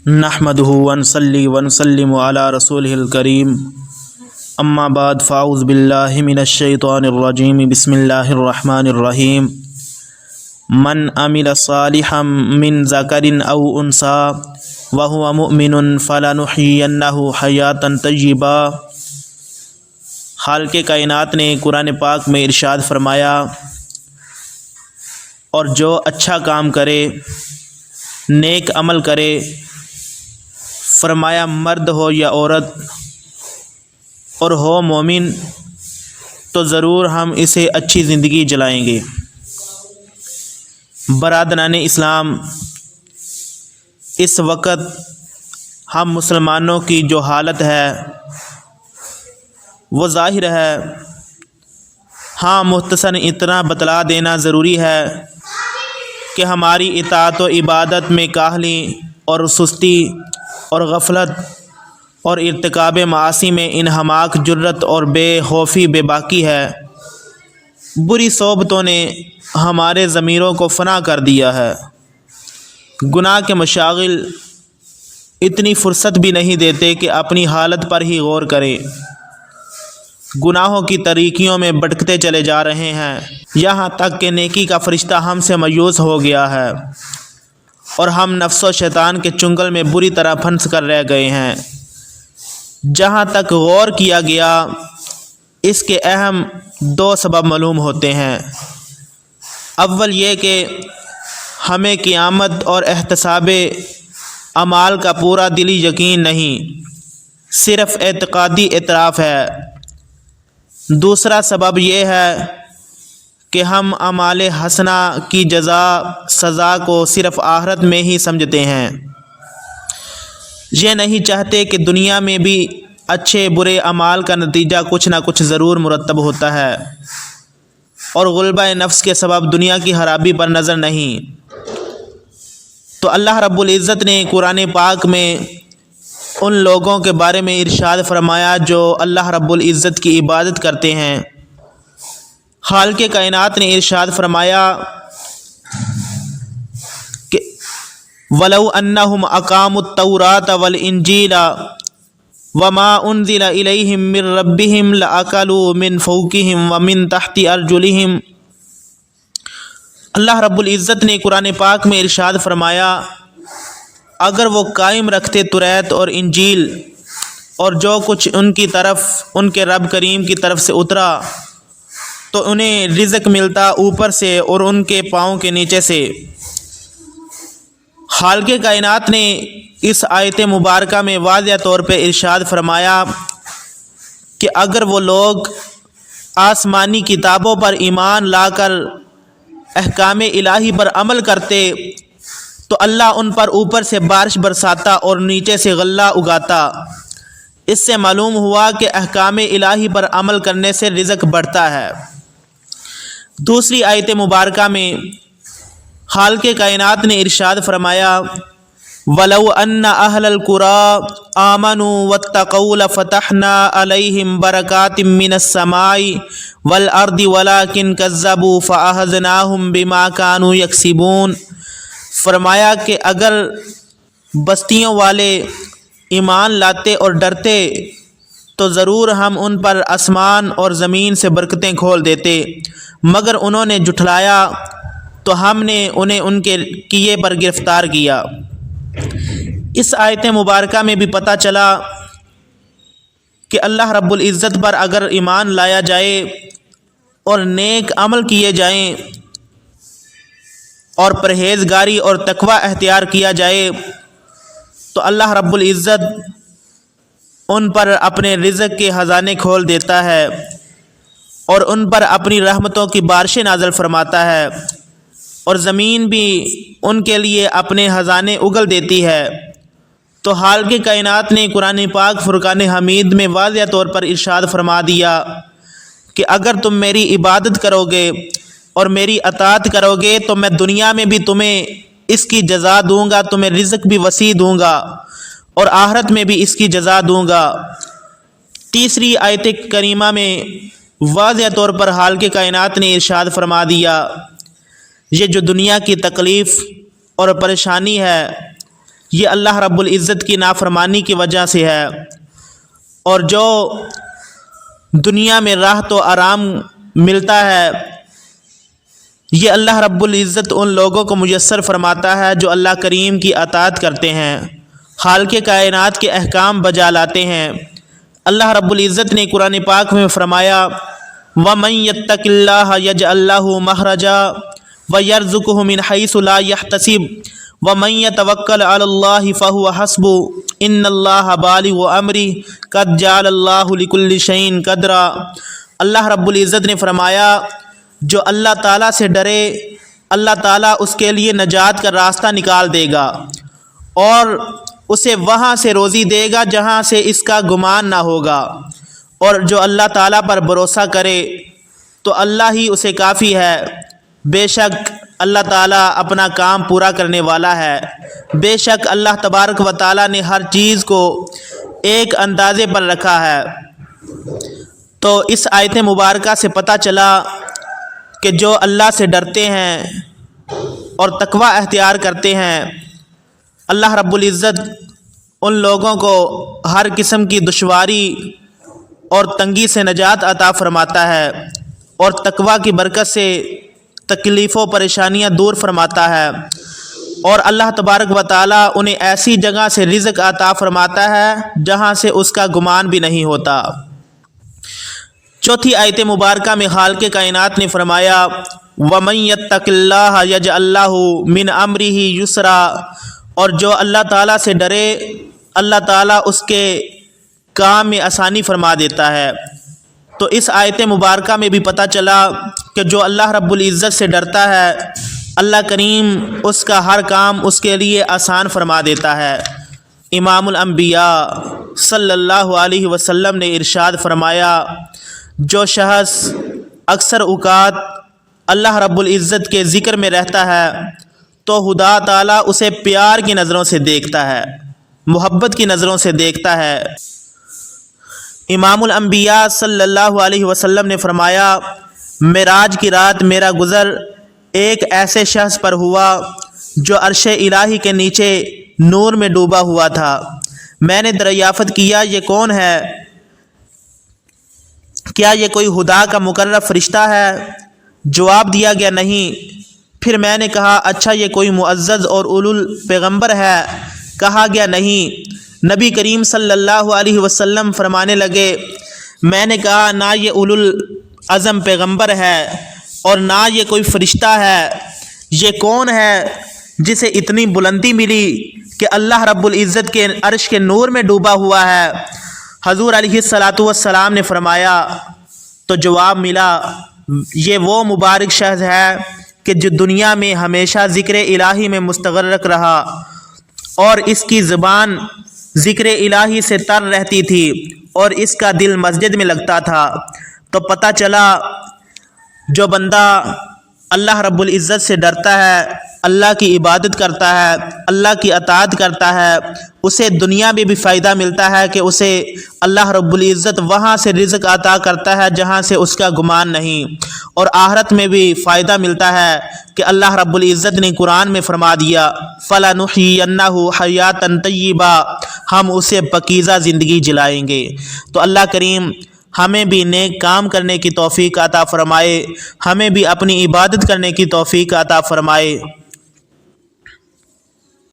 نحمده ونصلي ونسلم على رسوله الكريم اما بعد فاعوذ باللہ من الشیطان الرجیم بسم اللہ الرحمن الرحیم من عمل صالحا من ذکر او انثى وهو مؤمن فلنحيينه حیاتا طیبا۔ خالق کائنات نے قرآن پاک میں ارشاد فرمایا، اور جو اچھا کام کرے، نیک عمل کرے، فرمایا مرد ہو یا عورت، اور ہو مومن، تو ضرور ہم اسے اچھی زندگی جلائیں گے۔ برادران اسلام، اس وقت ہم مسلمانوں کی جو حالت ہے وہ ظاہر ہے۔ ہاں، مختصراً اتنا بتلا دینا ضروری ہے کہ ہماری اطاعت و عبادت میں کاہلی اور سستی اور غفلت اور ارتکاب معاصی میں انہماک، جرت اور بے خوفی بے باکی ہے۔ بری صحبتوں نے ہمارے ضمیروں کو فنا کر دیا ہے۔ گناہ کے مشاغل اتنی فرصت بھی نہیں دیتے کہ اپنی حالت پر ہی غور کریں۔ گناہوں کی طریقیوں میں بھٹکتے چلے جا رہے ہیں، یہاں تک کہ نیکی کا فرشتہ ہم سے مایوس ہو گیا ہے، اور ہم نفس و شیطان کے چنگل میں بری طرح پھنس کر رہ گئے ہیں۔ جہاں تک غور کیا گیا، اس کے اہم دو سبب معلوم ہوتے ہیں۔ اول یہ کہ ہمیں قیامت اور احتساب اعمال کا پورا دلی یقین نہیں، صرف اعتقادی اعتراف ہے۔ دوسرا سبب یہ ہے کہ ہم اعمال حسنہ کی سزا کو صرف آخرت میں ہی سمجھتے ہیں۔ یہ نہیں چاہتے کہ دنیا میں بھی اچھے برے اعمال کا نتیجہ کچھ نہ کچھ ضرور مرتب ہوتا ہے، اور غلبہ نفس کے سبب دنیا کی خرابی پر نظر نہیں۔ تو اللہ رب العزت نے قرآن پاک میں ان لوگوں کے بارے میں ارشاد فرمایا جو اللہ رب العزت کی عبادت کرتے ہیں۔ خالق کائنات نے ارشاد فرمایا کہ وَلَوْ أَنَّهُمْ أَقَامُوا التَّوْرَاةَ وَالْإِنْجِيلَ وَمَا أُنزِلَ إِلَيْهِمْ مِنْ رَبِّهِمْ لَأَكَلُوا مِنْ فَوْقِهِمْ وَمِنْ تَحْتِ أَرْجُلِهِمْ۔ اللہ رب العزت نے قرآن پاک میں ارشاد فرمایا، اگر وہ قائم رکھتے توریت اور انجیل اور جو کچھ ان کی طرف ان کے رب کریم کی طرف سے اترا، تو انہیں رزق ملتا اوپر سے اور ان کے پاؤں کے نیچے سے۔ خالق کائنات نے اس آیت مبارکہ میں واضح طور پہ ارشاد فرمایا کہ اگر وہ لوگ آسمانی کتابوں پر ایمان لا کر احکام الہی پر عمل کرتے تو اللہ ان پر اوپر سے بارش برساتا اور نیچے سے غلہ اگاتا۔ اس سے معلوم ہوا کہ احکام الہی پر عمل کرنے سے رزق بڑھتا ہے۔ دوسری آیت مبارکہ میں خالق کائنات نے ارشاد فرمایا، وَلَوْ أَنَّ أَهْلَ الْقُرَىٰ آمَنُوا وَاتَّقَوْا لَفَتَحْنَا عَلَيْهِمْ بَرَكَاتٍ مِّنَ السَّمَاءِ وَالْأَرْضِ وَلَٰكِن كَذَّبُوا فَأَخَذْنَاهُمْ بِمَا كَانُوا يَكْسِبُونَ۔ فرمایا کہ اگر بستیوں والے ایمان لاتے اور ڈرتے تو ضرور ہم ان پر آسمان اور زمین سے برکتیں کھول دیتے، مگر انہوں نے جھٹلایا تو ہم نے انہیں ان کے کیے پر گرفتار کیا۔ اس آیت مبارکہ میں بھی پتہ چلا کہ اللہ رب العزت پر اگر ایمان لایا جائے اور نیک عمل کیے جائیں اور پرہیزگاری اور تقوی اختیار کیا جائے تو اللہ رب العزت ان پر اپنے رزق کے خزانے کھول دیتا ہے اور ان پر اپنی رحمتوں کی بارشیں نازل فرماتا ہے، اور زمین بھی ان کے لیے اپنے خزانے اگل دیتی ہے۔ تو خالق کائنات نے قرآن پاک فرقان حمید میں واضح طور پر ارشاد فرما دیا کہ اگر تم میری عبادت کرو گے اور میری اطاعت کرو گے تو میں دنیا میں بھی تمہیں اس کی جزا دوں گا، تمہیں رزق بھی وسیع دوں گا، اور آخرت میں بھی اس کی جزا دوں گا۔ تیسری آیت کریمہ میں واضح طور پر خالق کائنات نے ارشاد فرما دیا، یہ جو دنیا کی تکلیف اور پریشانی ہے یہ اللہ رب العزت کی نافرمانی کی وجہ سے ہے، اور جو دنیا میں راحت و آرام ملتا ہے یہ اللہ رب العزت ان لوگوں کو میسر فرماتا ہے جو اللہ کریم کی اطاعت کرتے ہیں، خالق کائنات کے احکام بجا لاتے ہیں۔ اللہ رب العزت نے قرآن پاک میں فرمایا وَمَن يَتَّقِ اللَّهَ يَجْعَل لَّهُ مَخْرَجًا وَيَرْزُقْهُ مِنْ حَيْثُ لَا يَحْتَسِبُ وَمَن يَتَوَكَّلْ عَلَى اللَّهِ فَهُوَ حَسْبُهُ إِنَّ اللَّهَ بَالِغُ أَمْرِهِ قَدْ جَعَلَ اللَّهُ لِكُلِّ شَيْءٍ قَدْرًا۔ اللہ رب العزت نے فرمایا جو اللہ تعالیٰ سے ڈرے اللہ تعالیٰ اس کے لیے نجات کا راستہ نکال دے گا اور اسے وہاں سے روزی دے گا جہاں سے اس کا گمان نہ ہوگا، اور جو اللہ تعالیٰ پر بھروسہ کرے تو اللہ ہی اسے کافی ہے۔ بے شک اللہ تعالیٰ اپنا کام پورا کرنے والا ہے، بے شک اللہ تبارک و تعالیٰ نے ہر چیز کو ایک اندازے پر رکھا ہے۔ تو اس آیت مبارکہ سے پتہ چلا کہ جو اللہ سے ڈرتے ہیں اور تقوی اختیار کرتے ہیں اللہ رب العزت ان لوگوں کو ہر قسم کی دشواری اور تنگی سے نجات عطا فرماتا ہے، اور تقوی کی برکت سے تکلیف و پریشانیاں دور فرماتا ہے، اور اللہ تبارک و تعالیٰ انہیں ایسی جگہ سے رزق عطا فرماتا ہے جہاں سے اس کا گمان بھی نہیں ہوتا۔ چوتھی آیت مبارکہ میں خالق کائنات نے فرمایا وَمَن يَتَّقِ اللَّهَ يَجْعَل لَّهُ مِنْ أَمْرِهِ يُسْرًا، اور جو اللہ تعالیٰ سے ڈرے اللہ تعالیٰ اس کے کام میں آسانی فرما دیتا ہے۔ تو اس آیت مبارکہ میں بھی پتہ چلا کہ جو اللہ رب العزت سے ڈرتا ہے اللہ کریم اس کا ہر کام اس کے لیے آسان فرما دیتا ہے۔ امام الانبیاء صلی اللہ علیہ وسلم نے ارشاد فرمایا جو شخص اکثر اوقات اللہ رب العزت کے ذکر میں رہتا ہے تو خدا تعالیٰ اسے پیار کی نظروں سے دیکھتا ہے، محبت کی نظروں سے دیکھتا ہے۔ امام الانبیاء صلی اللہ علیہ وسلم نے فرمایا معراج کی رات میرا گزر ایک ایسے شخص پر ہوا جو عرش الہی کے نیچے نور میں ڈوبا ہوا تھا۔ میں نے دریافت کیا یہ کون ہے؟ کیا یہ کوئی خدا کا مقرر فرشتہ ہے؟ جواب دیا گیا نہیں۔ پھر میں نے کہا اچھا یہ کوئی معزز اور اولو پیغمبر ہے؟ کہا گیا نہیں۔ نبی کریم صلی اللہ علیہ وسلم فرمانے لگے میں نے کہا نہ یہ اولو العزم پیغمبر ہے اور نہ یہ کوئی فرشتہ ہے، یہ کون ہے جسے اتنی بلندی ملی کہ اللہ رب العزت کے عرش کے نور میں ڈوبا ہوا ہے؟ حضور علیہ الصلاۃ والسلام نے فرمایا تو جواب ملا یہ وہ مبارک شخص ہے کہ جو دنیا میں ہمیشہ ذکر الہی میں مستغرق رہا اور اس کی زبان ذکر الہی سے تر رہتی تھی اور اس کا دل مسجد میں لگتا تھا۔ تو پتہ چلا جو بندہ اللہ رب العزت سے ڈرتا ہے، اللہ کی عبادت کرتا ہے، اللہ کی اطاعت کرتا ہے، اسے دنیا میں بھی فائدہ ملتا ہے کہ اسے اللہ رب العزت وہاں سے رزق عطا کرتا ہے جہاں سے اس کا گمان نہیں، اور آخرت میں بھی فائدہ ملتا ہے کہ اللہ رب العزت نے قرآن میں فرما دیا فَلَنُحْيِيَنَّهُ حَيَاتًا طَيِّبَةً، ہم اسے پاکیزہ زندگی جلائیں گے۔ تو اللہ کریم ہمیں بھی نیک کام کرنے کی توفیق عطا فرمائے، ہمیں بھی اپنی عبادت کرنے کی توفیق عطا فرمائے۔